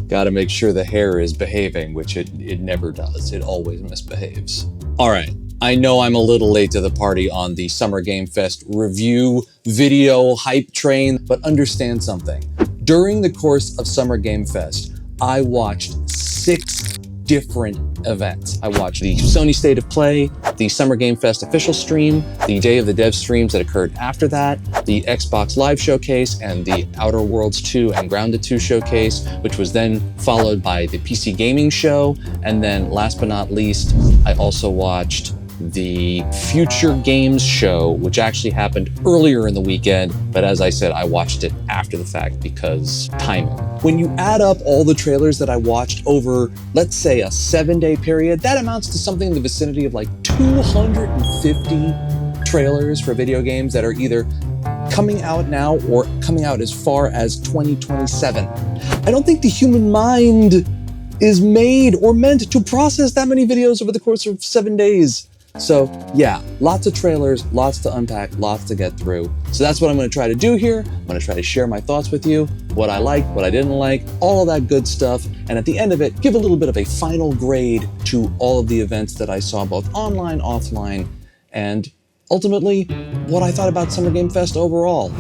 Gotta make sure the hair is behaving, which it never does. It always misbehaves. All right. I know I'm a little late to the party on the Summer Game Fest review video hype train, but understand something. During the course of Summer Game Fest, I watched 6 different events. I watched the Sony State of Play, the Summer Game Fest official stream, the Day of the Dev streams that occurred after that, the Xbox Live Showcase, and the Outer Worlds 2 and Grounded 2 Showcase, which was then followed by the PC Gaming Show, and then last but not least, I also watched the Future Games Show, which actually happened earlier in the weekend, but as I said, I watched it after the fact because timing. When you add up all the trailers that I watched over, let's say, a 7-day period, that amounts to something in the vicinity of like 250 trailers for video games that are either coming out now or coming out as far as 2027. I don't think the human mind is made or meant to process that many videos over the course of 7 days. So yeah, lots of trailers, lots to unpack, lots to get through. So that's what I'm gonna try to do here. I'm gonna try to share my thoughts with you, what I liked, what I didn't like, all of that good stuff. And at the end of it, give a little bit of a final grade to all of the events that I saw, both online, offline, and ultimately, what I thought about Summer Game Fest overall.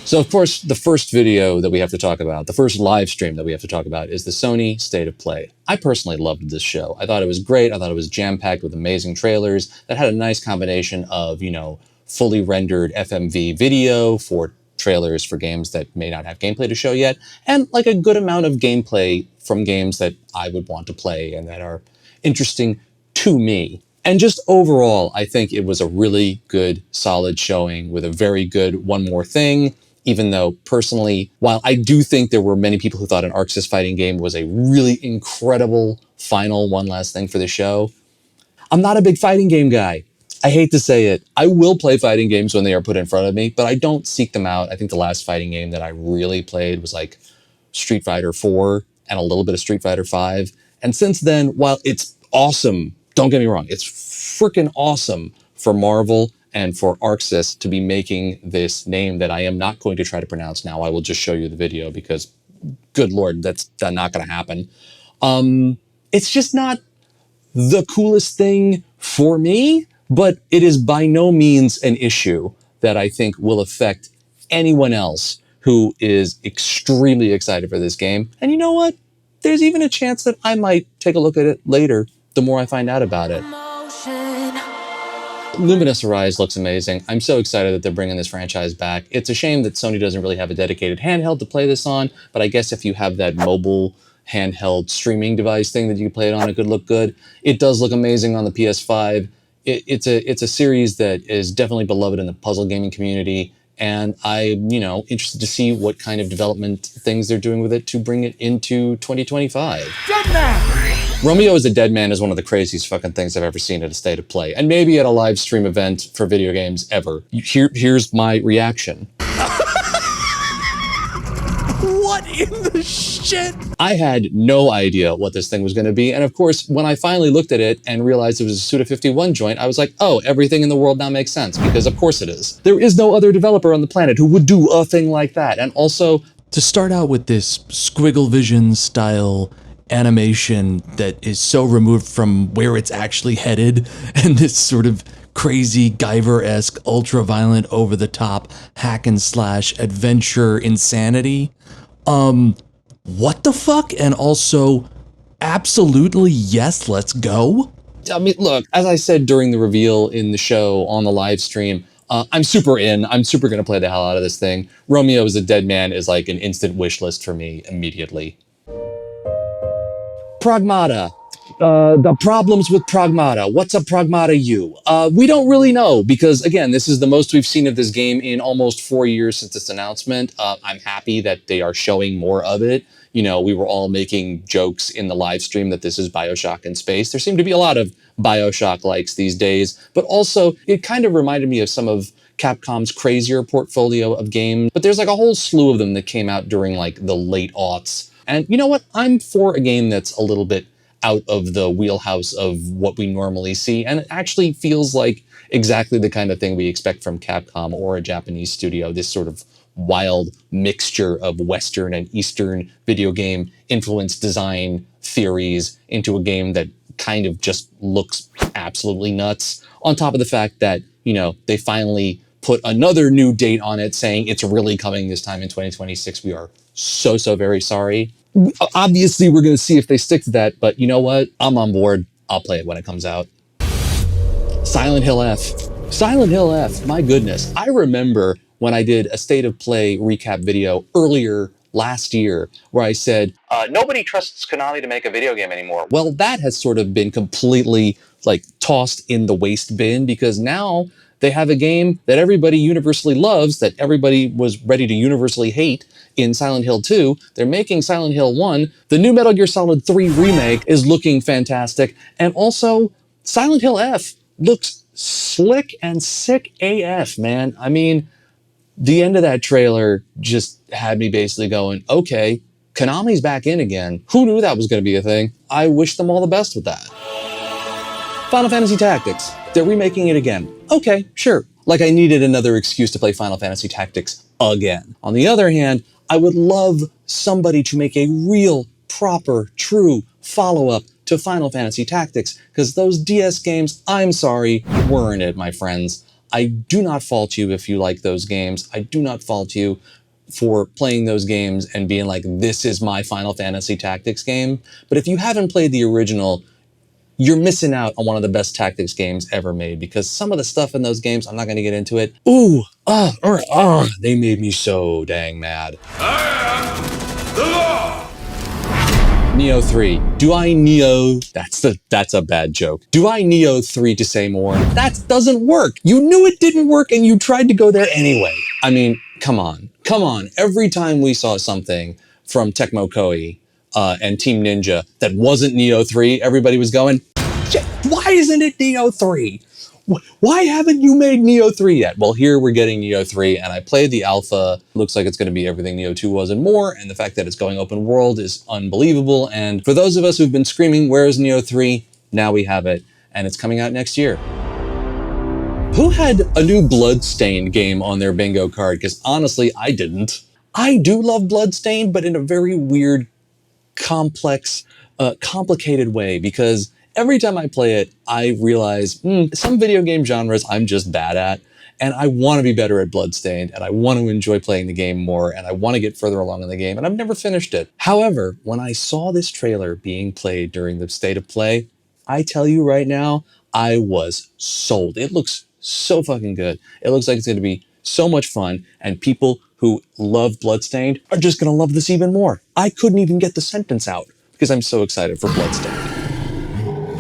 So of course, the first video that we have to talk about, the first live stream that we have to talk about is the Sony State of Play. I personally loved this show. I thought it was great. I thought it was jam-packed with amazing trailers that had a nice combination of, you know, fully rendered FMV video for trailers for games that may not have gameplay to show yet, and like a good amount of gameplay from games that I would want to play and that are interesting to me. And just overall, I think it was a really good, solid showing with a very good one more thing. Even though personally, while I do think there were many people who thought an ArcSys fighting game was a really incredible final one last thing for the show, I'm not a big fighting game guy. I hate to say it. I will play fighting games when they are put in front of me, but I don't seek them out. I think the last fighting game that I really played was like Street Fighter 4 and a little bit of Street Fighter 5. And since then, while it's awesome, don't get me wrong, it's freaking awesome for Marvel and for ArcSys to be making this name that I am not going to try to pronounce now. I will just show you the video because, good Lord, that's not going to happen. It's just not the coolest thing for me, but it is by no means an issue that I think will affect anyone else who is extremely excited for this game. And you know what? There's even a chance that I might take a look at it later, the more I find out about it. Luminous Arise looks amazing. I'm so excited that they're bringing this franchise back. It's a shame that Sony doesn't really have a dedicated handheld to play this on, but I guess if you have that mobile handheld streaming device thing that you can play it on, it could look good. It does look amazing on the PS5. It's a series that is definitely beloved in the puzzle gaming community, and I'm, you know, interested to see what kind of development things they're doing with it to bring it into 2025. Deadman! Romeo as a Deadman is one of the craziest fucking things I've ever seen at a State of Play, and maybe at a live stream event for video games ever. Here's my reaction. What in the shit? I had no idea what this thing was going to be, and of course, when I finally looked at it and realized it was a Suda51 joint, I was like, oh, everything in the world now makes sense, because of course it is. There is no other developer on the planet who would do a thing like that, and also, to start out with this Squiggle Vision style animation that is so removed from where it's actually headed, and this sort of crazy Guyver-esque, ultra-violent, over-the-top hack and slash adventure insanity. What the fuck? And also, absolutely yes, let's go. I mean, look, as I said during the reveal in the show on the live stream, I'm super in. I'm super gonna play the hell out of this thing. Romeo as a Deadman is like an instant wish list for me immediately. Pragmata. The problems with Pragmata. What's a Pragmata U? We don't really know because, again, this is the most we've seen of this game in almost 4 years since its announcement. I'm happy that they are showing more of it. You know, we were all making jokes in the live stream that this is BioShock in space. There seem to be a lot of BioShock likes these days, but also it kind of reminded me of some of Capcom's crazier portfolio of games. But there's like a whole slew of them that came out during like the late aughts. And you know what? I'm for a game that's a little bit out of the wheelhouse of what we normally see, and it actually feels like exactly the kind of thing we expect from Capcom or a Japanese studio, this sort of wild mixture of Western and Eastern video game influence design theories into a game that kind of just looks absolutely nuts. On top of the fact that, you know, they finally put another new date on it saying it's really coming this time in 2026. We are so very sorry. Obviously, we're going to see if they stick to that, but you know what? I'm on board. I'll play it when it comes out. Silent Hill F. Silent Hill F, my goodness. I remember when I did a State of Play recap video earlier last year where I said, nobody trusts Konami to make a video game anymore. Well, that has sort of been completely like tossed in the waste bin because now they have a game that everybody universally loves, that everybody was ready to universally hate in Silent Hill 2. They're making Silent Hill 1. The new Metal Gear Solid 3 remake is looking fantastic. And also, Silent Hill F looks slick and sick AF, man. I mean, the end of that trailer just had me basically going, okay, Konami's back in again. Who knew that was going to be a thing? I wish them all the best with that. Final Fantasy Tactics. They're remaking it again. Okay, sure. Like I needed another excuse to play Final Fantasy Tactics again. On the other hand, I would love somebody to make a real, proper, true follow-up to Final Fantasy Tactics, because those DS games, I'm sorry, weren't it, my friends. I do not fault you if you like those games. I do not fault you for playing those games and being like, this is my Final Fantasy Tactics game. But if you haven't played the original, you're missing out on one of the best tactics games ever made, because some of the stuff in those games, I'm not going to get into it. Ooh, they made me so dang mad. I am the law. Nioh 3. Do I Nioh? That's a bad joke. Do I Nioh 3 to say more? That doesn't work. You knew it didn't work and you tried to go there anyway. I mean, come on. Every time we saw something from Tecmo Koei and Team Ninja that wasn't Nioh 3, everybody was going, shit, why isn't it Nioh 3? Why haven't you made Nioh 3 yet? Well, here we're getting Nioh 3, and I played the alpha. Looks like it's going to be everything Nioh 2 was and more, and the fact that it's going open world is unbelievable. And for those of us who've been screaming, where's Nioh 3? Now we have it, and it's coming out next year. Who had a new Bloodstained game on their bingo card? Because honestly, I didn't. I do love Bloodstained, but in a very weird, complex, complicated way, because every time I play it, I realize some video game genres I'm just bad at, and I want to be better at Bloodstained, and I want to enjoy playing the game more, and I want to get further along in the game, and I've never finished it. However, when I saw this trailer being played during the State of Play, I tell you right now, I was sold. It looks so fucking good. It looks like it's going to be so much fun, and people who love Bloodstained are just going to love this even more. I couldn't even get the sentence out because I'm so excited for Bloodstained.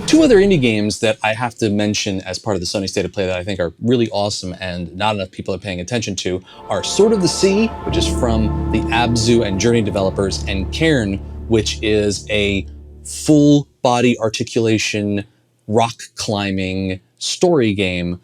Two other indie games that I have to mention as part of the Sony State of Play that I think are really awesome and not enough people are paying attention to are Sword of the Sea, which is from the Abzu and Journey developers, and Cairn, which is a full body articulation, rock climbing story game,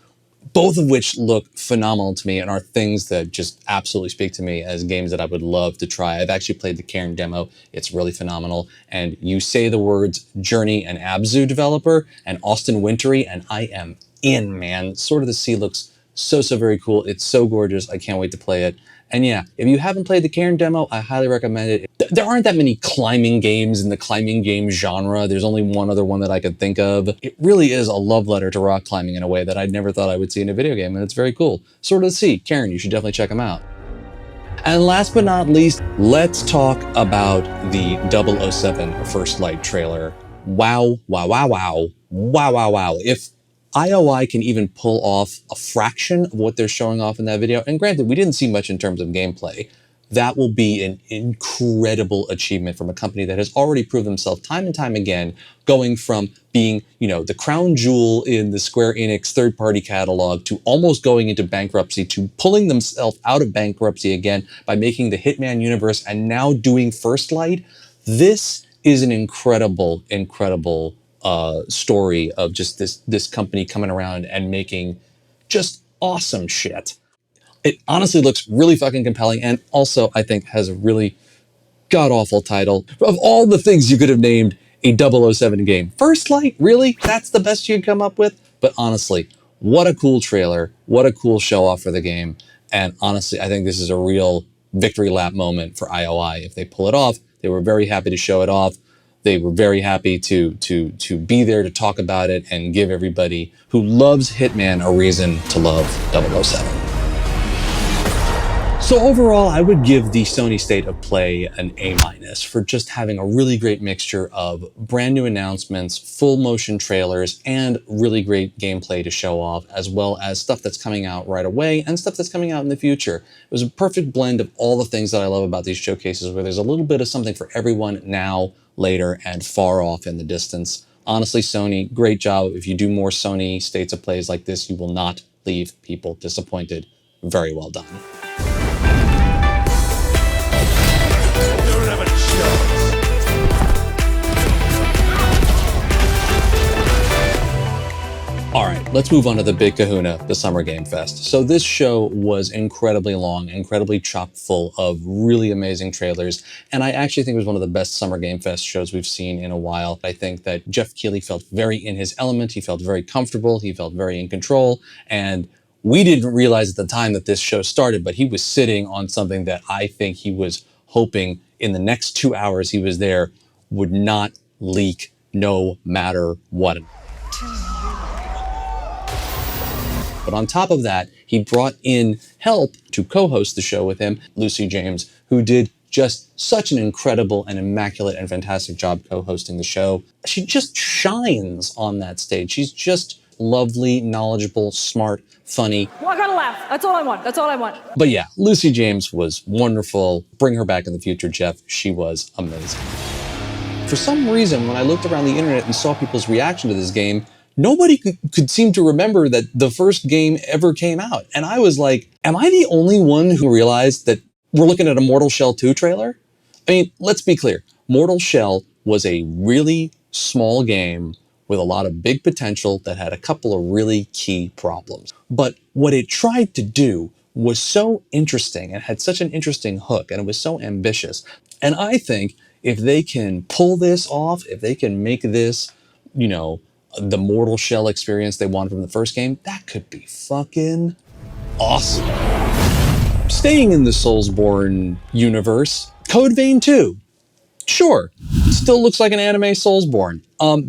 both of which look phenomenal to me and are things that just absolutely speak to me as games that I would love to try. I've actually played the Cairn demo. It's really phenomenal. And you say the words Journey and Abzu developer and Austin Wintory, and I am in, man. Sword of the Sea looks so very cool. It's so gorgeous. I can't wait to play it. And yeah, if you haven't played the Cairn demo, I highly recommend it. There aren't that many climbing games in the climbing game genre. There's only one other one that I could think of. It really is a love letter to rock climbing in a way that I never thought I would see in a video game, and it's very cool. Sword of the Sea, Cairn, you should definitely check them out. And last but not least, let's talk about the 007 First Light trailer. Wow. If IOI can even pull off a fraction of what they're showing off in that video, and granted, we didn't see much in terms of gameplay, that will be an incredible achievement from a company that has already proved themselves time and time again, going from being, you know, the crown jewel in the Square Enix third-party catalog to almost going into bankruptcy to pulling themselves out of bankruptcy again by making the Hitman universe and now doing First Light. This is an incredible story of just this company coming around and making just awesome shit. It honestly looks really fucking compelling, and also I think has a really god-awful title. Of all the things you could have named a 007 game. First Light, really? That's the best you'd come up with? But honestly, what a cool trailer. What a cool show off for the game. And honestly, I think this is a real victory lap moment for IOI. If they pull it off, they were very happy to show it off. They were very happy to be there to talk about it and give everybody who loves Hitman a reason to love 007. So overall, I would give the Sony State of Play an A- for just having a really great mixture of brand new announcements, full motion trailers, and really great gameplay to show off, as well as stuff that's coming out right away and stuff that's coming out in the future. It was a perfect blend of all the things that I love about these showcases, where there's a little bit of something for everyone now, later, and far off in the distance. Honestly, Sony, great job. If you do more Sony States of Plays like this, you will not leave people disappointed. Very well done. All right, let's move on to the big kahuna, the Summer Game Fest. So this show was incredibly long, incredibly chock full of really amazing trailers, and I actually think it was one of the best Summer Game Fest shows we've seen in a while. I think that Jeff Keighley felt very in his element, he felt very comfortable, he felt very in control, and we didn't realize at the time that this show started, but he was sitting on something that I think he was hoping in the next 2 hours he was there would not leak no matter what. But on top of that, he brought in help to co-host the show with him, Lucy James, who did just such an incredible and immaculate and fantastic job co-hosting the show. She just shines on that stage. She's just lovely, knowledgeable, smart, funny. Well, I gotta laugh. That's all I want. That's all I want. But yeah, Lucy James was wonderful. Bring her back in the future, Jeff. She was amazing. For some reason, when I looked around the internet and saw people's reaction to this game, nobody could seem to remember that the first game ever came out. And I was like, am I the only one who realized that we're looking at a Mortal Shell 2 trailer? I mean, let's be clear. Mortal Shell was a really small game with a lot of big potential that had a couple of really key problems. But what it tried to do was so interesting and had such an interesting hook, and it was so ambitious. And I think if they can pull this off, if they can make this, you know, the Mortal Shell experience they wanted from the first game, that could be fucking awesome. Staying in the Soulsborne universe, Code Vein 2. Sure, still looks like an anime Soulsborne.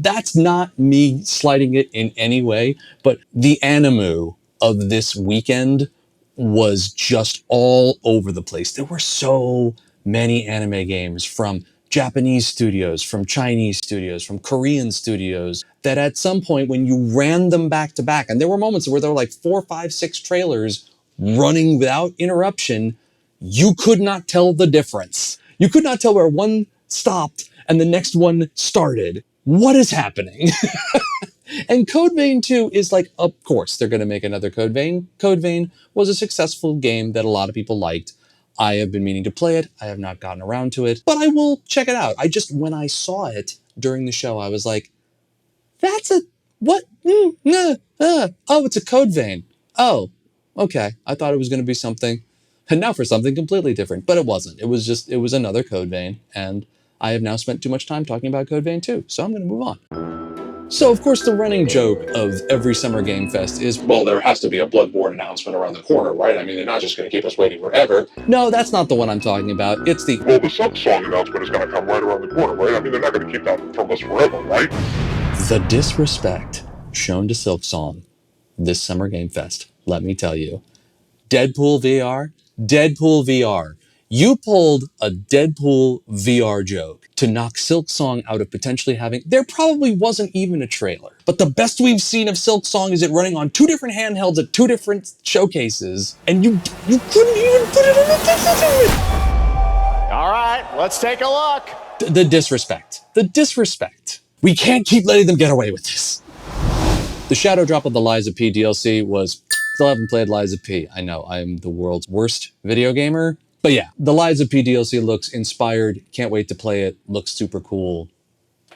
That's not me slighting it in any way, but the animu of this weekend was just all over the place. There were so many anime games from Japanese studios, from Chinese studios, from Korean studios, that at some point when you ran them back to back, and there were moments where there were like 4, 5, 6 trailers running without interruption, you could not tell the difference. You could not tell where one stopped and the next one started. What is happening? And Code Vein 2 is like, of course, they're going to make another Code Vein. Code Vein was a successful game that a lot of people liked. I have been meaning to play it. I have not gotten around to it, but I will check it out. When I saw it during the show, I was like, that's a, what? Oh, it's a Code Vein. Oh, okay. I thought it was going to be something, and now for something completely different, but it wasn't. It was another Code Vein, and I have now spent too much time talking about Code Vein 2, so I'm going to move on. So, of course, the running joke of every Summer Game Fest is, well, there has to be a Bloodborne announcement around the corner, right? I mean, they're not just going to keep us waiting forever. No, that's not the one I'm talking about. It's the, well, the Silksong announcement is going to come right around the corner, right? I mean, they're not going to keep that from us forever, right? The disrespect shown to Silksong this Summer Game Fest, let me tell you. Deadpool VR. You pulled a Deadpool VR joke to knock Silksong out of potentially having, there probably wasn't even a trailer, but the best we've seen of Silksong is it running on 2 different handhelds at 2 different showcases, and you couldn't even put it in a ticket. All right, let's take a look. The disrespect. We can't keep letting them get away with this. The shadow drop of the Lies of P DLC was, still haven't played Lies of P. I know, I'm the world's worst video gamer. But yeah, the Lies of P DLC looks inspired. Can't wait to play it. Looks super cool.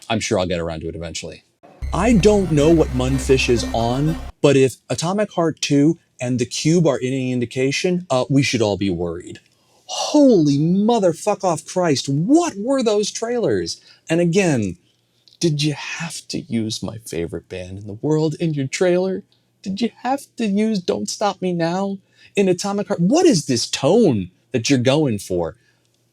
I'm sure I'll get around to it eventually. I don't know what Munfish is on, but if Atomic Heart 2 and The Cube are any indication, we should all be worried. Holy motherfuck off Christ, what were those trailers? And again, Did you have to use my favorite band in the world in your trailer? Did you have to use Don't Stop Me Now in Atomic Heart? What is this tone that you're going for?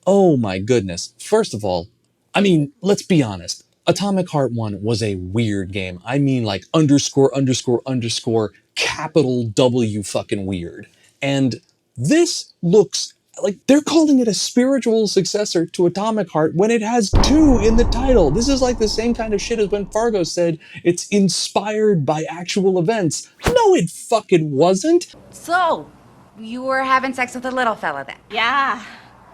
Oh my goodness. First of all, I mean, let's be honest. Atomic Heart 1 was a weird game. I mean like underscore, underscore, underscore, capital W fucking weird. And this looks like they're calling it a spiritual successor to Atomic Heart when it has 2 in the title. This is like the same kind of shit as when Fargo said it's inspired by actual events. No, it fucking wasn't. So, you were having sex with a little fella then? Yeah.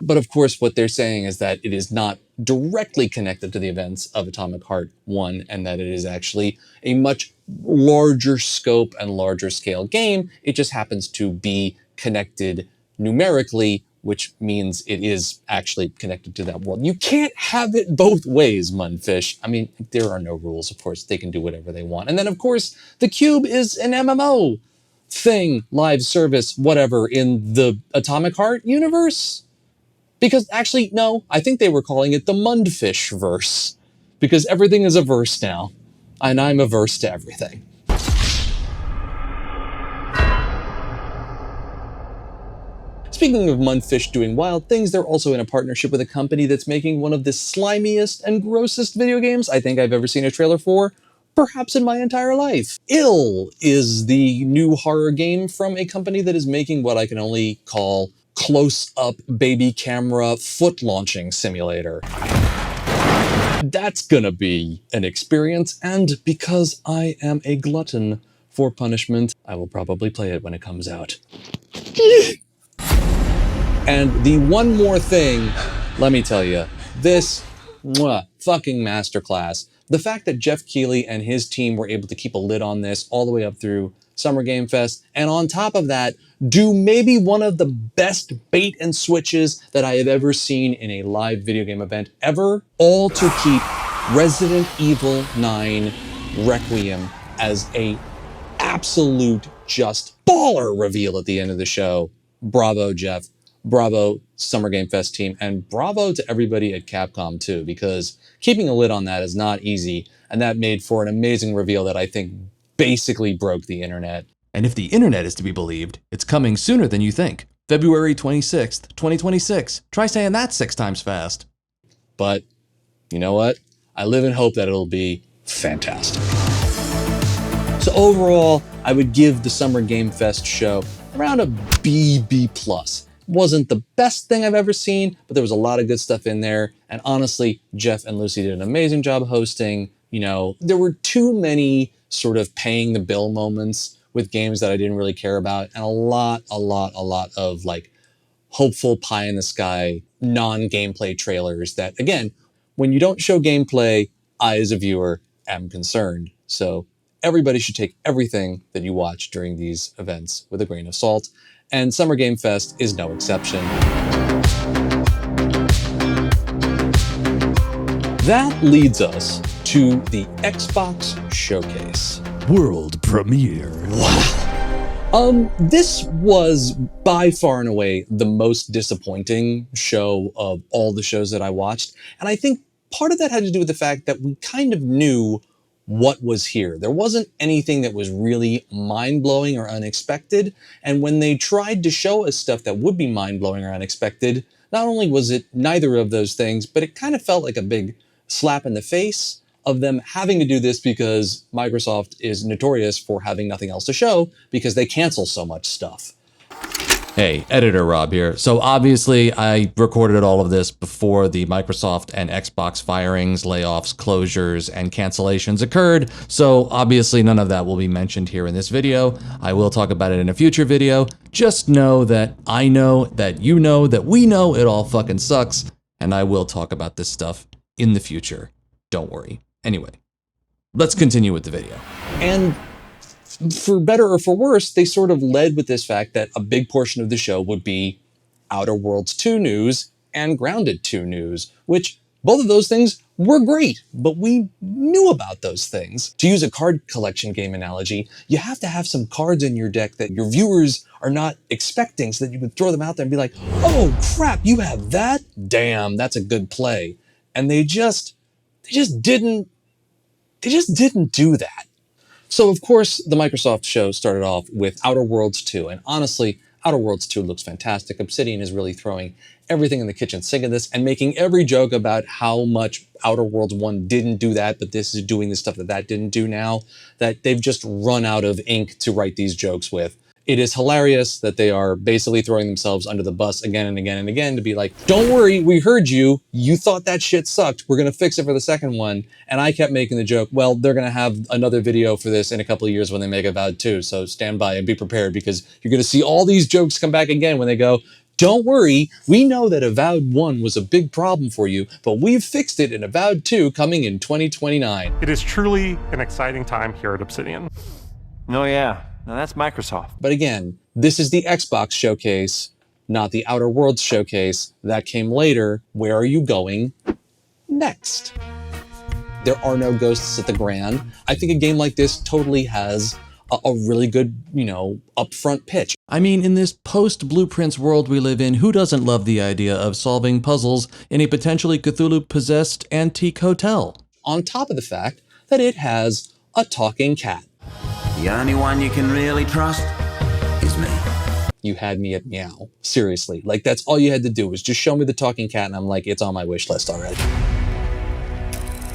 But of course, what they're saying is that it is not directly connected to the events of Atomic Heart 1, and that it is actually a much larger scope and larger scale game. It just happens to be connected numerically, which means it is actually connected to that world. You can't have it both ways, Munfish. I mean, there are no rules, of course. They can do whatever they want. And then, of course, the Cube is an MMO thing, live service, whatever, in the Atomic Heart universe. Because actually, no, I think they were calling it the Mundfish verse. Because everything is a verse now. And I'm averse to everything. Speaking of Mundfish doing wild things, they're also in a partnership with a company that's making one of the slimiest and grossest video games I think I've ever seen a trailer for, perhaps in my entire life. Ill is the new horror game from a company that is making what I can only call close-up baby camera foot launching simulator. That's gonna be an experience, and because I am a glutton for punishment, I will probably play it when it comes out. And the one more thing, let me tell you, this fucking masterclass. The fact that Jeff Keighley and his team were able to keep a lid on this all the way up through Summer Game Fest, and on top of that, do maybe one of the best bait and switches that I have ever seen in a live video game event ever, all to keep Resident Evil 9 Requiem as a absolute just baller reveal at the end of the show. Bravo, Jeff. Bravo, Summer Game Fest team, and bravo to everybody at Capcom too, because keeping a lid on that is not easy, and that made for an amazing reveal that I think basically broke the internet. And if the internet is to be believed, it's coming sooner than you think. February 26th, 2026. Try saying that 6 times fast. But you know what? I live in hope that it'll be fantastic. So overall, I would give the Summer Game Fest show around a B+. Wasn't the best thing I've ever seen, but there was a lot of good stuff in there. And honestly, Jeff and Lucy did an amazing job hosting. You know, there were too many sort of paying the bill moments with games that I didn't really care about, and a lot of like hopeful pie in the sky non-gameplay trailers that, again, when you don't show gameplay, I as a viewer am concerned. So everybody should take everything that you watch during these events with a grain of salt, and Summer Game Fest is no exception. That leads us to the Xbox Showcase. World premiere. This was by far and away the most disappointing show of all the shows that I watched. And I think part of that had to do with the fact that we kind of knew what was here. There wasn't anything that was really mind-blowing or unexpected. And when they tried to show us stuff that would be mind-blowing or unexpected, not only was it neither of those things, but it kind of felt like a big slap in the face of them having to do this because Microsoft is notorious for having nothing else to show because they cancel so much stuff. Hey, Editor Rob here. So obviously I recorded all of this before the Microsoft and Xbox firings, layoffs, closures, and cancellations occurred. So obviously none of that will be mentioned here in this video. I will talk about it in a future video. Just know that I know that you know that we know it all fucking sucks, and I will talk about this stuff in the future. Don't worry. Anyway, let's continue with the video. And for better or for worse, they sort of led with this fact that a big portion of the show would be Outer Worlds 2 news and Grounded 2 news, which both of those things were great, but we knew about those things. To use a card collection game analogy, you have to have some cards in your deck that your viewers are not expecting so that you can throw them out there and be like, oh crap, you have that? Damn, that's a good play. And they just didn't They just didn't do that. So, of course, the Microsoft show started off with Outer Worlds 2, and honestly, Outer Worlds 2 looks fantastic. Obsidian is really throwing everything in the kitchen sink of this and making every joke about how much Outer Worlds 1 didn't do that, but this is doing the stuff that that didn't do now, that they've just run out of ink to write these jokes with. It is hilarious that they are basically throwing themselves under the bus again and again and again to be like, don't worry, we heard you. You thought that shit sucked. We're going to fix it for the second one. And I kept making the joke, well, they're going to have another video for this in a couple of years when they make Avowed 2. So stand by and be prepared because you're going to see all these jokes come back again when they go, don't worry, we know that Avowed 1 was a big problem for you, but we've fixed it in Avowed 2 coming in 2029. It is truly an exciting time here at Obsidian. Oh yeah. Now that's Microsoft. But again, this is the Xbox showcase, not the Outer Worlds showcase. That came later. Where are you going next? There are no ghosts at the Grand. I think a game like this totally has a really good, upfront pitch. I mean, in this post-Blueprints world we live in, who doesn't love the idea of solving puzzles in a potentially Cthulhu-possessed antique hotel? On top of the fact that it has a talking cat. The only one you can really trust is me. You had me at meow. Seriously. Like, that's all you had to do was just show me the talking cat and I'm like, it's on my wish list already.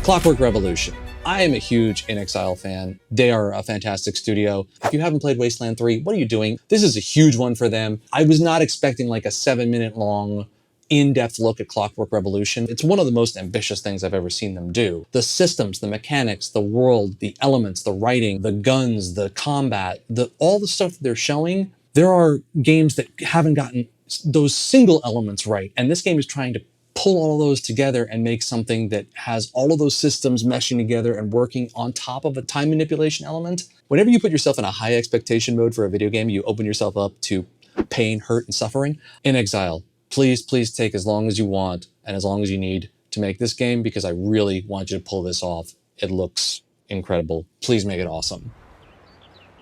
Clockwork Revolution. I am a huge In Exile fan. They are a fantastic studio. If you haven't played Wasteland 3, what are you doing? This is a huge one for them. I was not expecting like a 7-minute long in-depth look at Clockwork Revolution. It's one of the most ambitious things I've ever seen them do. The systems, the mechanics, the world, the elements, the writing, the guns, the combat, all the stuff that they're showing. There are games that haven't gotten those single elements right, and this game is trying to pull all of those together and make something that has all of those systems meshing together and working on top of a time manipulation element. Whenever you put yourself in a high expectation mode for a video game, you open yourself up to pain, hurt, and suffering. In Exile, please take as long as you want and as long as you need to make this game because I really want you to pull this off. It looks incredible. Please make it awesome.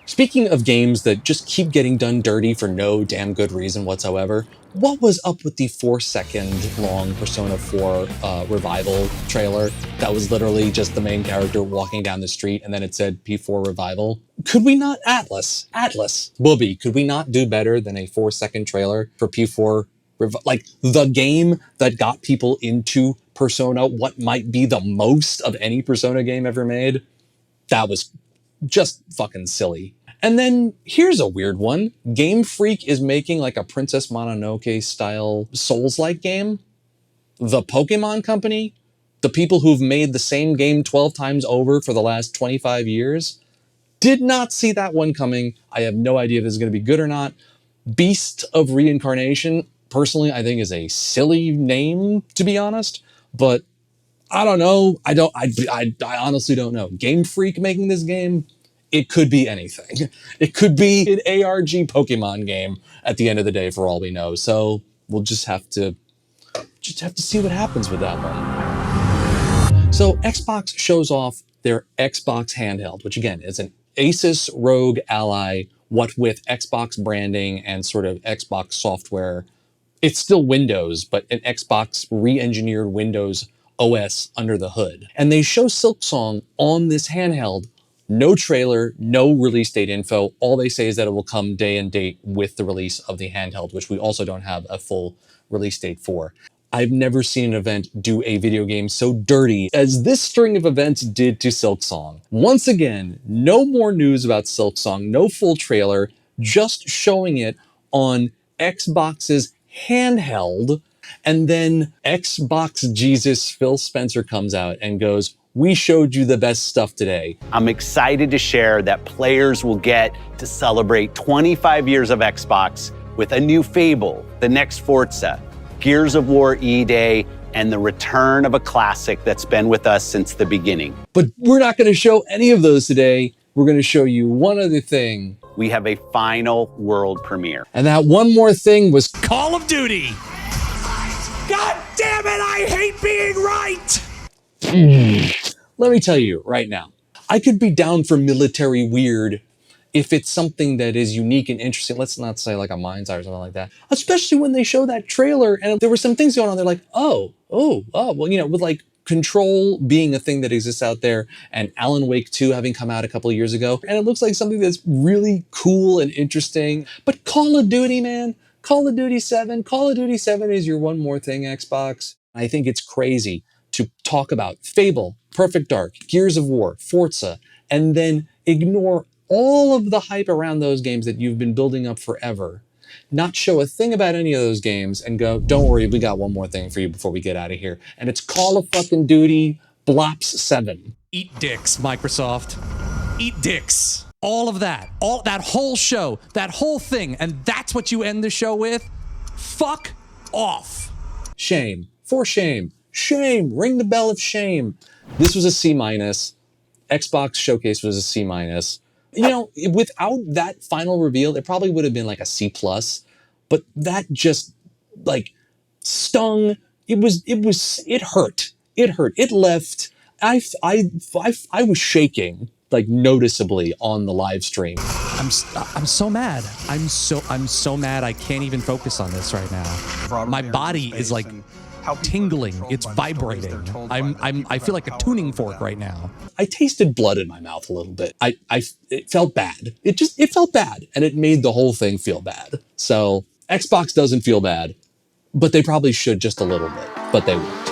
Speaking of games that just keep getting done dirty for no damn good reason whatsoever, what was up with the 4-second long Persona 4 Revival trailer that was literally just the main character walking down the street and then it said P4 Revival? Could we not, Atlas, Booby, could we not do better than a 4-second trailer for P4 like the game that got people into Persona, what might be the most of any Persona game ever made? That was just fucking silly. And then here's a weird one. Game Freak is making like a Princess Mononoke style Souls-like game. The Pokemon Company, the people who've made the same game 12 times over for the last 25 years, did not see that one coming. I have no idea if this is going to be good or not. Beast of Reincarnation, personally, I think is a silly name, to be honest, but I don't know. I honestly don't know. Game Freak making this game, it could be anything. It could be an ARG Pokemon game at the end of the day, for all we know. So we'll just have to see what happens with that one. So Xbox shows off their Xbox handheld, which again is an Asus ROG Ally, what with Xbox branding and sort of Xbox software. It's still Windows, but an Xbox re-engineered Windows OS under the hood. And they show Silksong on this handheld. No trailer, no release date info. All they say is that it will come day and date with the release of the handheld, which we also don't have a full release date for. I've never seen an event do a video game so dirty as this string of events did to Silksong. Once again, no more news about Silksong, no full trailer, just showing it on Xbox's handheld, and then Xbox Jesus Phil Spencer comes out and goes, "We showed you the best stuff today." I'm excited to share that players will get to celebrate 25 years of Xbox with a new Fable, the next Forza, Gears of War E-Day, and the return of a classic that's been with us since the beginning. But we're not going to show any of those today. We're going to show you one other thing. We have a final world premiere. And that one more thing was Call of Duty. God damn it, I hate being right. Let me tell you right now, I could be down for military weird if it's something that is unique and interesting. Let's not say like a Mind's Eye or something like that. Especially when they show that trailer and there were some things going on. They're like, well, with like Control being a thing that exists out there, and Alan Wake 2 having come out a couple of years ago, and it looks like something that's really cool and interesting. But Call of Duty, man, Call of Duty 7 is your one more thing, Xbox. I think it's crazy to talk about Fable, Perfect Dark, Gears of War, Forza, and then ignore all of the hype around those games that you've been building up forever, not show a thing about any of those games, and go, don't worry, we got one more thing for you before we get out of here. And it's Call of fucking Duty Blops 7. Eat dicks, Microsoft. Eat dicks. All of that. All that whole show. That whole thing. And that's what you end the show with? Fuck off. Shame. For shame. Shame. Ring the bell of shame. This was a C-. Xbox Showcase was a C-. You know, without that final reveal, it probably would have been like a C+, but that just like stung. It hurt. It hurt. It left. I was shaking like noticeably on the live stream. I'm so mad. I'm so mad. I can't even focus on this right now. My body is like tingling. It's vibrating. I feel like a tuning fork right now. I tasted blood in my mouth a little bit. It felt bad. It felt bad, and it made the whole thing feel bad. So Xbox doesn't feel bad, but they probably should just a little bit, but they won't.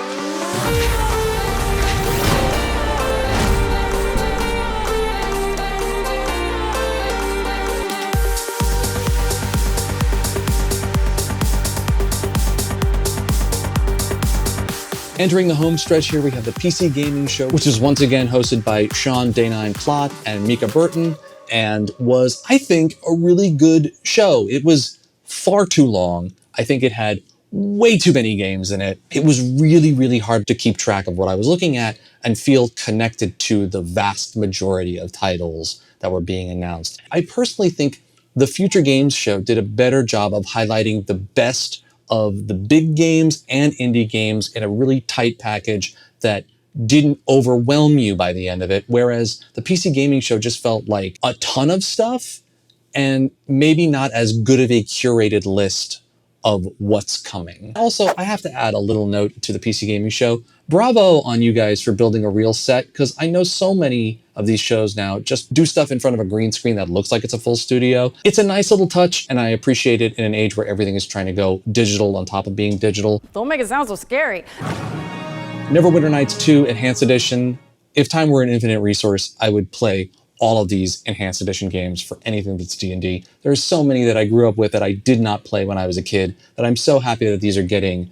Entering the home stretch here, we have the PC Gaming Show, which is once again hosted by Sean Day9 Plott and Mika Burton, and was, I think, a really good show. It was far too long. I think it had way too many games in it. It was really, really hard to keep track of what I was looking at and feel connected to the vast majority of titles that were being announced. I personally think the Future Games Show did a better job of highlighting the best of the big games and indie games in a really tight package that didn't overwhelm you by the end of it, whereas the PC Gaming Show just felt like a ton of stuff and maybe not as good of a curated list of what's coming. Also, I have to add a little note to the PC Gaming Show. Bravo on you guys for building a real set, because I know so many of these shows now just do stuff in front of a green screen that looks like it's a full studio. It's a nice little touch, and I appreciate it in an age where everything is trying to go digital on top of being digital. Don't make it sound so scary. Neverwinter Nights 2 Enhanced Edition. If time were an infinite resource, I would play all of these Enhanced Edition games for anything that's D&D. There's so many that I grew up with that I did not play when I was a kid that I'm so happy that these are getting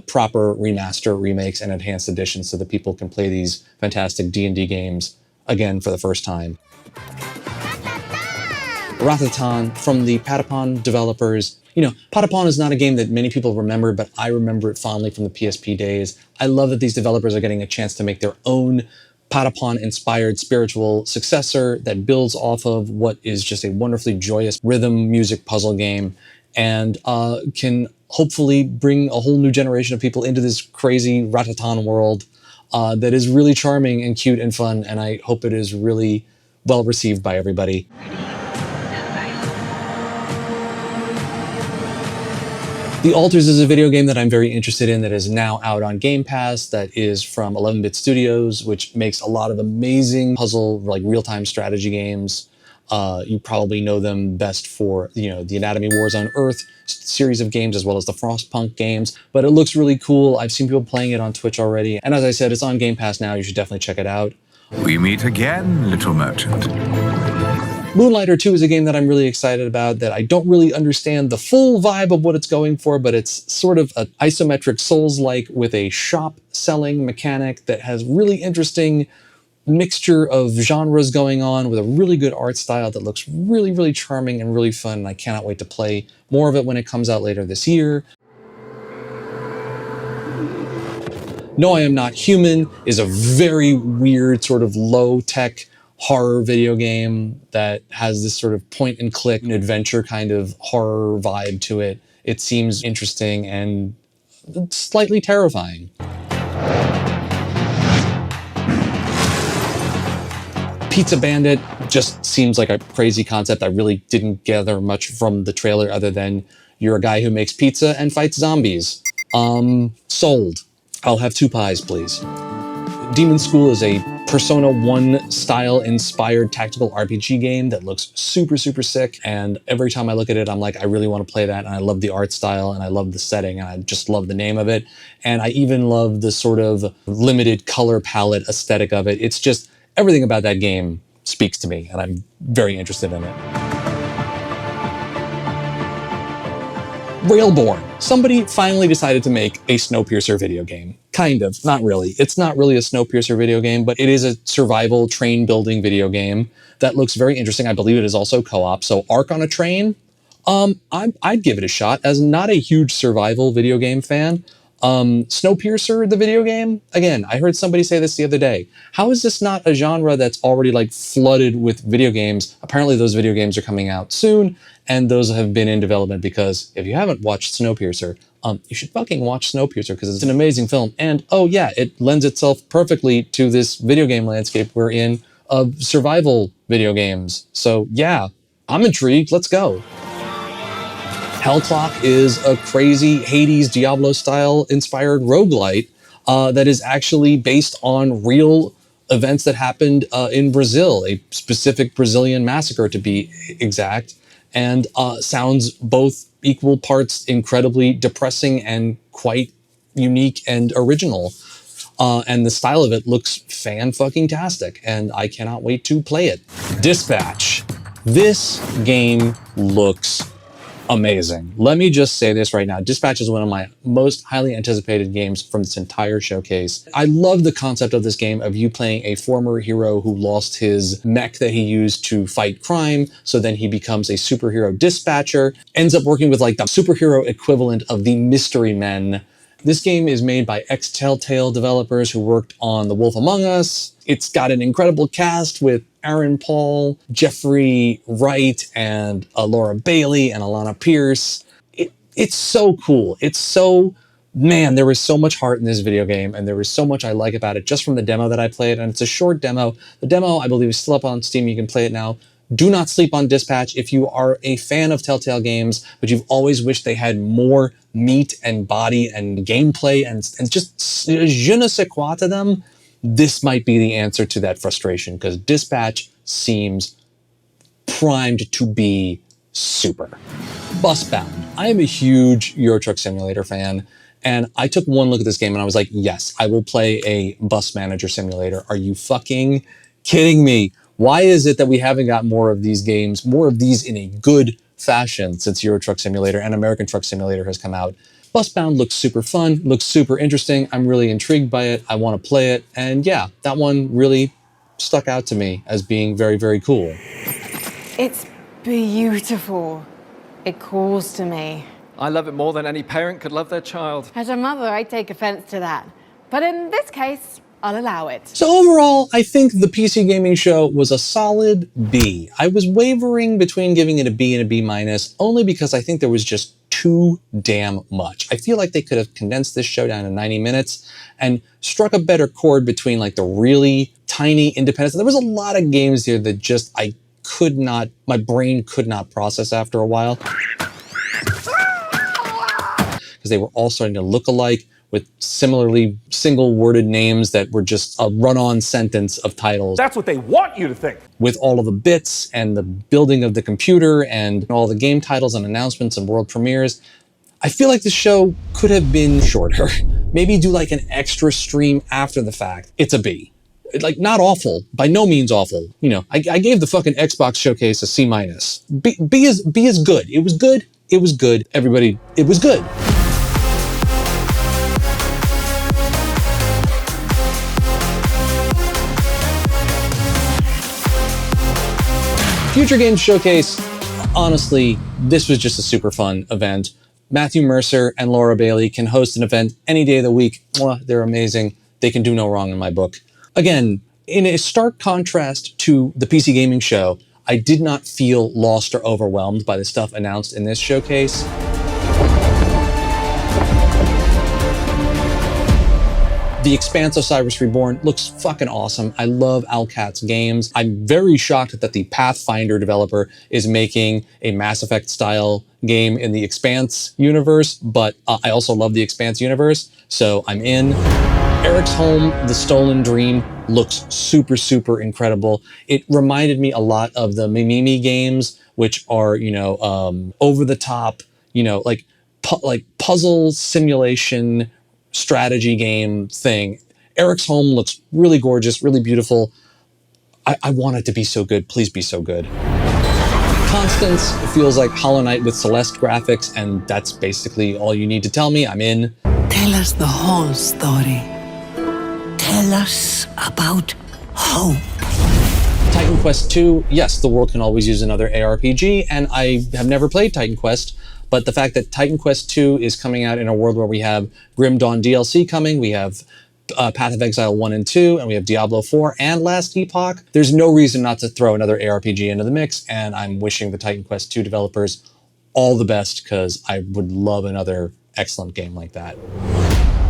proper remaster, remakes, and Enhanced Editions so that people can play these fantastic D&D games again for the first time. Ratatan from the Patapon developers. You know, Patapon is not a game that many people remember, but I remember it fondly from the PSP days. I love that these developers are getting a chance to make their own Patapon-inspired spiritual successor that builds off of what is just a wonderfully joyous rhythm music puzzle game, and can hopefully bring a whole new generation of people into this crazy Ratatan world that is really charming and cute and fun, and I hope it is really well received by everybody. The Alters is a video game that I'm very interested in that is now out on Game Pass, that is from 11-Bit Studios, which makes a lot of amazing puzzle, like real-time strategy games. You probably know them best for, you know, the Anatomy Wars on Earth series of games, as well as the Frostpunk games, but it looks really cool. I've seen people playing it on Twitch already, and as I said, it's on Game Pass now. You should definitely check it out. We meet again, little merchant. Moonlighter II is a game that I'm really excited about, that I don't really understand the full vibe of what it's going for, but it's sort of an isometric Souls-like with a shop-selling mechanic that has really interesting mixture of genres going on, with a really good art style that looks really, really charming and really fun, and I cannot wait to play more of it when it comes out later this year. No, I Am Not Human is a very weird sort of low-tech horror video game that has this sort of point-and-click adventure kind of horror vibe to it. It seems interesting and slightly terrifying. Pizza Bandit just seems like a crazy concept. I really didn't gather much from the trailer other than you're a guy who makes pizza and fights zombies. Sold. I'll have 2 pies, please. Demonschool is a Persona 1 style inspired tactical RPG game that looks super, super sick. And every time I look at it, I'm like, I really want to play that. And I love the art style and I love the setting and I just love the name of it. And I even love the sort of limited color palette aesthetic of it. It's just everything about that game speaks to me and I'm very interested in it. Railborn. Somebody finally decided to make a Snowpiercer video game. Kind of, not really. It's not really a Snowpiercer video game, but it is a survival train building video game that looks very interesting. I believe it is also co-op. So Arc on a Train, I'd give it a shot. As not a huge survival video game fan, Snowpiercer, the video game, again, I heard somebody say this the other day. How is this not a genre that's already like flooded with video games? Apparently those video games are coming out soon, and those have been in development because if you haven't watched Snowpiercer, you should fucking watch Snowpiercer because it's an amazing film. And oh yeah, it lends itself perfectly to this video game landscape we're in of survival video games. So yeah, I'm intrigued. Let's go. Hellclock is a crazy Hades Diablo-style inspired roguelite that is actually based on real events that happened in Brazil, a specific Brazilian massacre to be exact, and sounds both equal parts incredibly depressing and quite unique and original. And the style of it looks fan-fucking-tastic, and I cannot wait to play it. Dispatch. This game looks amazing. Let me just say this right now. Dispatch is one of my most highly anticipated games from this entire showcase. I love the concept of this game of you playing a former hero who lost his mech that he used to fight crime. So then he becomes a superhero dispatcher, ends up working with like the superhero equivalent of the Mystery Men. This game is made by ex-Telltale developers who worked on The Wolf Among Us. It's got an incredible cast with Aaron Paul, Jeffrey Wright, and Laura Bailey and Alana Pierce. It's so cool. It's so, man, there was so much heart in this video game and there was so much I like about it just from the demo that I played. And it's a short demo. The demo, I believe, is still up on Steam. You can play it now. Do not sleep on Dispatch. If you are a fan of Telltale games, but you've always wished they had more meat and body and gameplay and just je ne sais quoi to them, this might be the answer to that frustration because Dispatch seems primed to be super. Busbound. I am a huge Euro Truck Simulator fan, and I took one look at this game and I was like, yes, I will play a bus manager simulator. Are you fucking kidding me? Why is it that we haven't got more of these games, more of these in a good fashion since Euro Truck Simulator and American Truck Simulator has come out? Busbound looks super fun, looks super interesting. I'm really intrigued by it. I want to play it. And yeah, that one really stuck out to me as being very, very cool. It's beautiful. It calls to me. I love it more than any parent could love their child. As a mother, I take offense to that. But in this case, I'll allow it. So overall, I think the PC gaming show was a solid B. I was wavering between giving it a B and a B minus, only because I think there was just too damn much. I feel like they could have condensed this show down to 90 minutes and struck a better chord between like the really tiny independents. There was a lot of games here that just my brain could not process after a while. Because they were all starting to look alike, with similarly single-worded names that were just a run-on sentence of titles. That's what they want you to think. With all of the bits and the building of the computer and all the game titles and announcements and world premieres, I feel like the show could have been shorter. Maybe do like an extra stream after the fact. It's a B. Like, not awful, by no means awful. You know, I gave the fucking Xbox showcase a C minus. B is good. It was good. It was good. Everybody, it was good. Future Games Showcase, honestly, this was just a super fun event. Matthew Mercer and Laura Bailey can host an event any day of the week. Mwah, they're amazing. They can do no wrong in my book. Again, in a stark contrast to the PC Gaming Show, I did not feel lost or overwhelmed by the stuff announced in this showcase. The Expanse Osiris Reborn looks fucking awesome. I love Alcat's games. I'm very shocked that the Pathfinder developer is making a Mass Effect style game in the Expanse universe, but I also love the Expanse universe, so I'm in. Eric's Home, The Stolen Dream, looks super, super incredible. It reminded me a lot of the Mimimi games, which are, over the top, like puzzle simulation strategy game thing. Eric's Home looks really gorgeous, really beautiful. I want it to be so good. Please be so good. Constance feels like Hollow Knight with Celeste graphics, and that's basically all you need to tell me. I'm in. Tell us the whole story. Tell us about hope. Titan Quest II, yes, the world can always use another ARPG, and I have never played Titan Quest, but the fact that Titan Quest II is coming out in a world where we have Grim Dawn DLC coming, we have Path of Exile 1 and 2, and we have Diablo 4 and Last Epoch, there's no reason not to throw another ARPG into the mix, and I'm wishing the Titan Quest II developers all the best, because I would love another excellent game like that.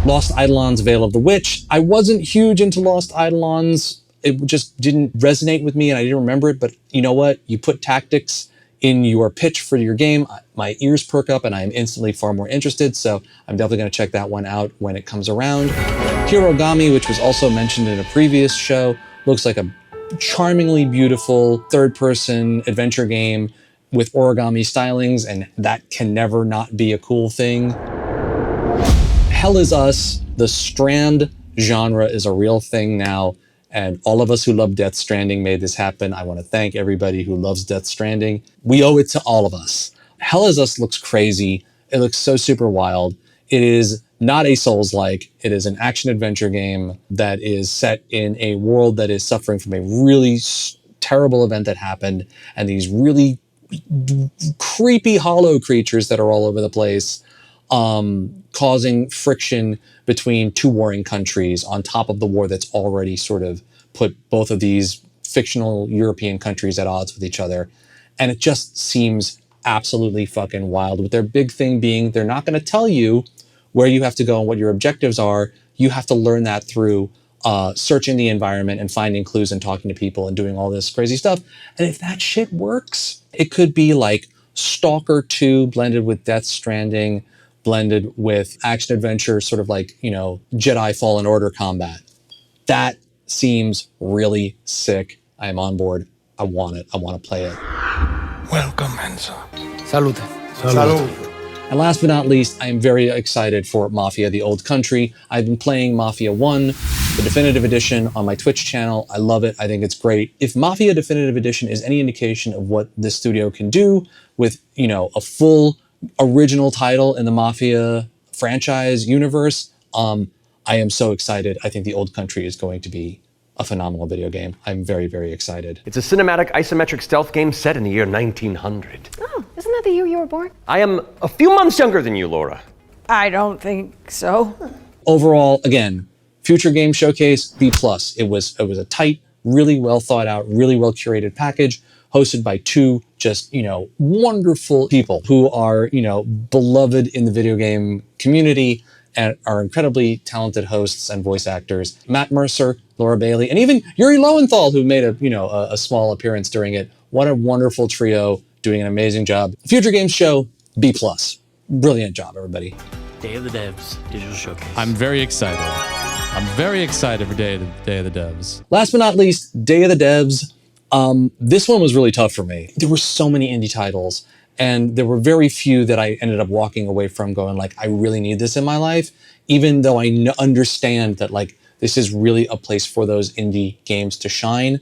Lost Eidolons Veil of the Witch. I wasn't huge into Lost Eidolons. It just didn't resonate with me and I didn't remember it, but you know what? You put tactics in your pitch for your game, my ears perk up and I'm instantly far more interested, so I'm definitely going to check that one out when it comes around. Hirogami, which was also mentioned in a previous show, looks like a charmingly beautiful third-person adventure game with origami stylings, and that can never not be a cool thing. Hell is Us, the Strand genre is a real thing now, and all of us who love Death Stranding made this happen. I want to thank everybody who loves Death Stranding. We owe it to all of us. Hell is Us looks crazy. It looks so super wild. It is not a Souls-like. It is an action-adventure game that is set in a world that is suffering from a really terrible event that happened, and these really creepy hollow creatures that are all over the place, causing friction between two warring countries on top of the war that's already sort of put both of these fictional European countries at odds with each other. And it just seems absolutely fucking wild, with their big thing being they're not going to tell you where you have to go and what your objectives are. You have to learn that through searching the environment and finding clues and talking to people and doing all this crazy stuff. And if that shit works, it could be like Stalker 2 blended with Death Stranding, blended with action adventure, sort of like, Jedi Fallen Order combat. That seems really sick. I am on board. I want it. I want to play it. Welcome, Enzo. Salute. Salute. And last but not least, I am very excited for Mafia The Old Country. I've been playing Mafia 1, the Definitive Edition, on my Twitch channel. I love it. I think it's great. If Mafia Definitive Edition is any indication of what this studio can do with, a full original title in the Mafia franchise universe, I am so excited. I think The Old Country is going to be a phenomenal video game. I'm very, very excited. It's a cinematic isometric stealth game set in the year 1900. Oh, isn't that the year you were born? I am a few months younger than you, Laura. I don't think so. Overall, again, Future Game Showcase, B+. It was a tight, really well thought out, really well curated package, hosted by two just, wonderful people who are, beloved in the video game community and are incredibly talented hosts and voice actors. Matt Mercer, Laura Bailey, and even Yuri Lowenthal, who made a small appearance during it. What a wonderful trio, doing an amazing job. Future Games Show, B+. Brilliant job, everybody. Day of the Devs Digital Showcase. I'm very excited. I'm very excited for Day of the Devs. Last but not least, Day of the Devs. This one was really tough for me. There were so many indie titles, and there were very few that I ended up walking away from going like, I really need this in my life, even though I understand that this is really a place for those indie games to shine.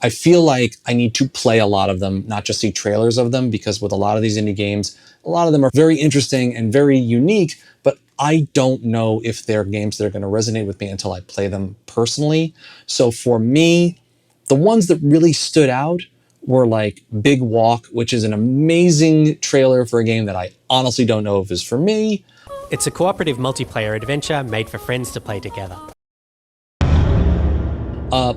I feel like I need to play a lot of them, not just see trailers of them, because with a lot of these indie games, a lot of them are very interesting and very unique, but I don't know if they're games that are going to resonate with me until I play them personally. So for me, the ones that really stood out were like Big Walk, which is an amazing trailer for a game that I honestly don't know if is for me. It's a cooperative multiplayer adventure made for friends to play together.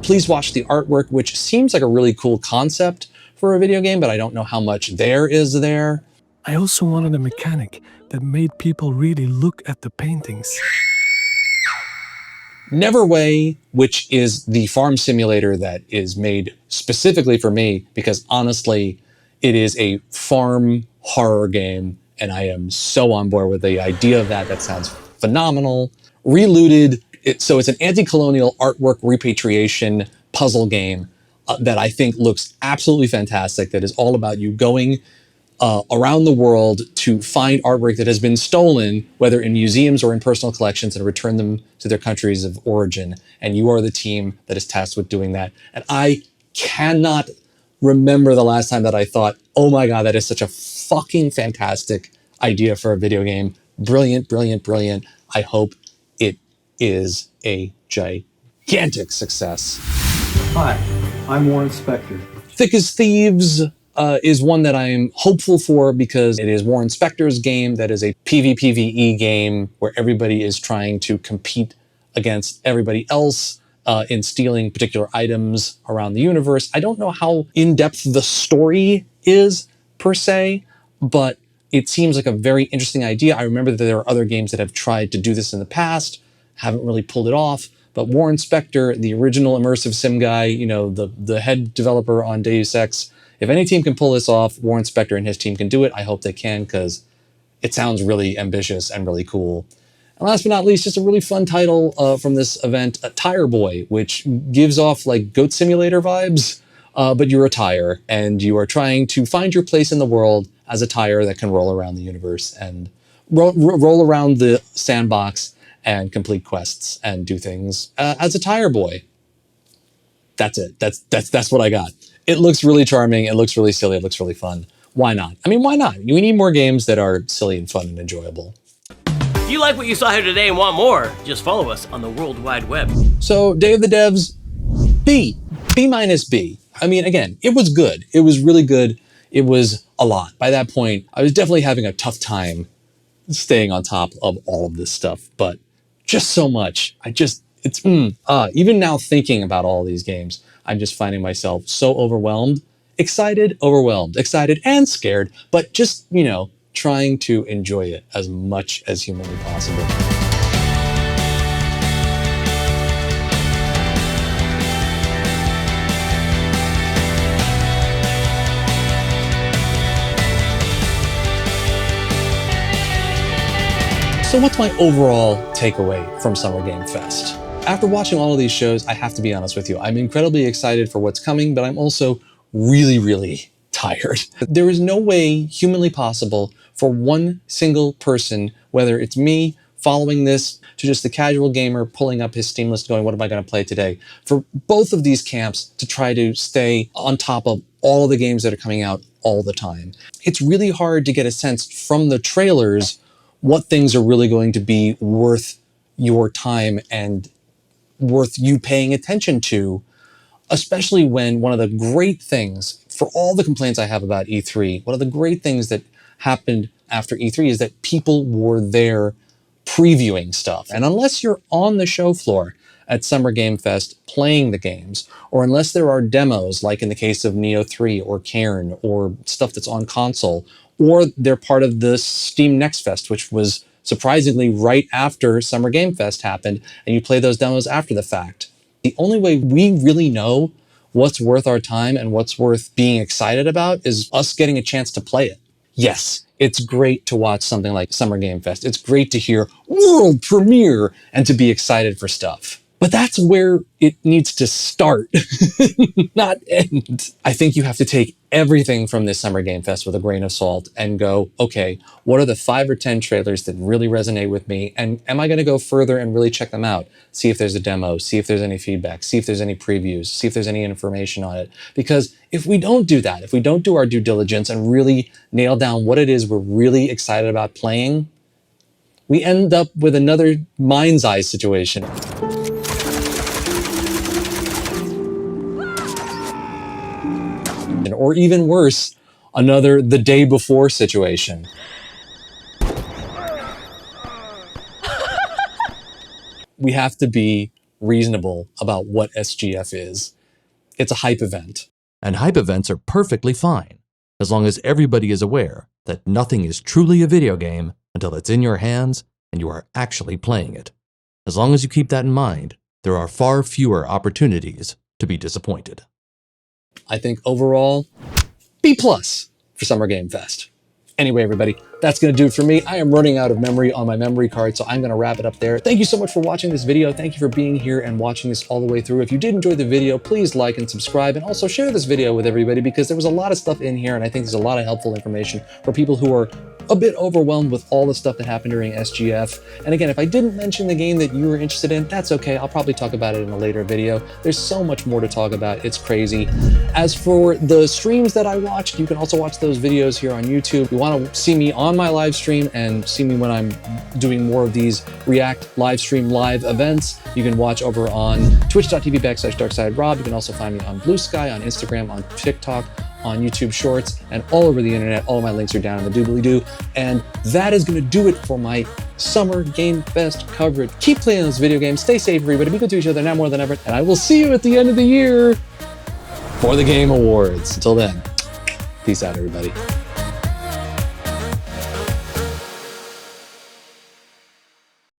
Please watch the artwork, which seems like a really cool concept for a video game, but I don't know how much there is there. I also wanted a mechanic that made people really look at the paintings. Neverway, which is the farm simulator that is made specifically for me, because honestly, it is a farm horror game, and I am so on board with the idea of that. That sounds phenomenal. Relooted So it's an anti-colonial artwork repatriation puzzle game that I think looks absolutely fantastic, that is all about you going around the world to find artwork that has been stolen, whether in museums or in personal collections, and return them to their countries of origin. And you are the team that is tasked with doing that. And I cannot remember the last time that I thought, oh my God, that is such a fucking fantastic idea for a video game. Brilliant, brilliant, brilliant. I hope it is a gigantic success. Hi, I'm Warren Spector. Thick as Thieves is one that I'm hopeful for because it is Warren Spector's game that is a PvPvE game where everybody is trying to compete against everybody else in stealing particular items around the universe. I don't know how in-depth the story is per se, but it seems like a very interesting idea. I remember that there are other games that have tried to do this in the past, haven't really pulled it off. But Warren Spector, the original immersive sim guy, you know, the head developer on Deus Ex, if any team can pull this off, Warren Spector and his team can do it. I hope they can, because it sounds really ambitious and really cool. And last but not least, just a really fun title from this event, Tire Boy, which gives off like Goat Simulator vibes, but you're a tire, and you are trying to find your place in the world as a tire that can roll around the universe and roll around the sandbox and complete quests and do things as a tire boy. That's it. That's what I got. It looks really charming. It looks really silly. It looks really fun. Why not? I mean, why not? We need more games that are silly and fun and enjoyable. If you like what you saw here today and want more, just follow us on the World Wide Web. So, Day of the Devs, B. B minus B. I mean, again, it was good. It was really good. It was a lot. By that point, I was definitely having a tough time staying on top of all of this stuff, but just so much. Even now thinking about all these games, I'm just finding myself so overwhelmed, excited, and scared, but just, you know, trying to enjoy it as much as humanly possible. So what's my overall takeaway from Summer Game Fest? After watching all of these shows, I have to be honest with you. I'm incredibly excited for what's coming, but I'm also really, really tired. There is no way humanly possible for one single person, whether it's me following this to just the casual gamer pulling up his Steam list going, what am I going to play today? For both of these camps to try to stay on top of all of the games that are coming out all the time. It's really hard to get a sense from the trailers what things are really going to be worth your time and worth you paying attention to, especially when one of the great things, for all the complaints I have about E3, one of the great things that happened after E3 is that people were there previewing stuff. And unless you're on the show floor at Summer Game Fest playing the games, or unless there are demos, like in the case of Nioh 3 or Cairn, or stuff that's on console, or they're part of the Steam Next Fest, which was surprisingly right after Summer Game Fest happened, and you play those demos after the fact. The only way we really know what's worth our time and what's worth being excited about is us getting a chance to play it. Yes, it's great to watch something like Summer Game Fest. It's great to hear world premiere and to be excited for stuff. But that's where it needs to start, not end. I think you have to take everything from this Summer Game Fest with a grain of salt and go, okay, what are the 5 or 10 trailers that really resonate with me? And am I going to go further and really check them out? See if there's a demo, see if there's any feedback, see if there's any previews, see if there's any information on it. Because if we don't do that, if we don't do our due diligence and really nail down what it is we're really excited about playing, we end up with another Mind's Eye situation. Or even worse, another The Day Before situation. We have to be reasonable about what SGF is. It's a hype event. And hype events are perfectly fine, as long as everybody is aware that nothing is truly a video game until it's in your hands and you are actually playing it. As long as you keep that in mind, there are far fewer opportunities to be disappointed. I think overall, B+ for Summer Game Fest. Anyway, everybody, that's going to do it for me. I am running out of memory on my memory card, so I'm going to wrap it up there. Thank you so much for watching this video. Thank you for being here and watching this all the way through. If you did enjoy the video, please like and subscribe, and also share this video with everybody, because there was a lot of stuff in here, and I think there's a lot of helpful information for people who are a bit overwhelmed with all the stuff that happened during SGF. And again, if I didn't mention the game that you were interested in, that's okay. I'll probably talk about it in a later video. There's so much more to talk about. It's crazy. As for the streams that I watched, you can also watch those videos here on YouTube. If you want to see me on my live stream and see me when I'm doing more of these React live stream live events, you can watch over on twitch.tv/DarksideRob. You can also find me on Blue Sky, on Instagram, on TikTok, on YouTube Shorts, and all over the internet. All of my links are down in the doobly-doo. And that is going to do it for my Summer Game Fest coverage. Keep playing those video games. Stay safe, everybody. Be good to each other now more than ever. And I will see you at the end of the year for the Game Awards. Until then, peace out, everybody.